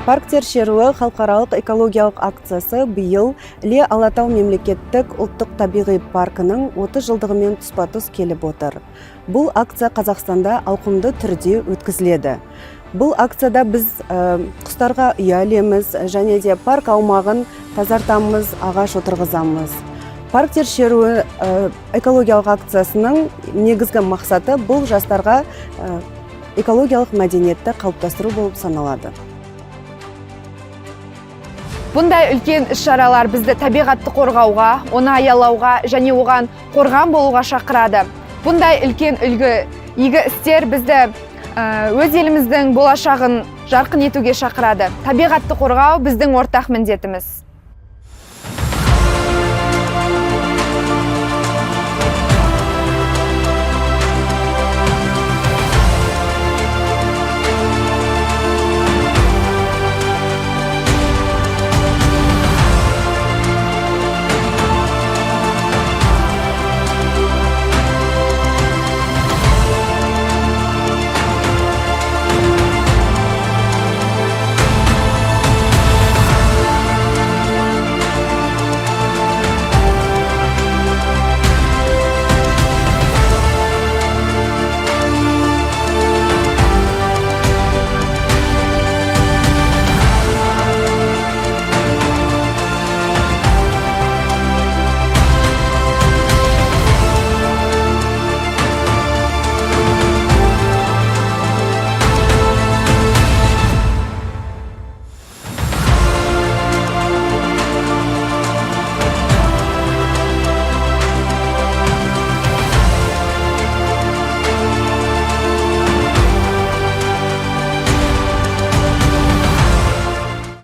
Парктер шеруі халықаралық экологиялық акциясы биыл Іле Алатау мемлекеттік ұлттық табиғи паркының 30 жылдығымен тұспа-тұс келіп отыр. Бұл акция Қазақстанда ауқымды түрде өткізіледі. Бұл акцияда біз құстарға ұя ілеміз және де парк аумағын тазартамыз, ағаш отырғызамыз. Парктер шеруі экологиялық акциясының негізгі мақсаты бұл жастарға экологиялық мәдениетті қалыптастыру болып саналады. Бұндай үлкен іс-шаралар бізді табиғатты қорғауға, оны аялауға және оған қорған болуға шақырады. Бұндай үлкен игі істер бізді өз еліміздің болашағын жарқын етуге шақырады. Табиғатты қорғау біздің ортақ міндетіміз.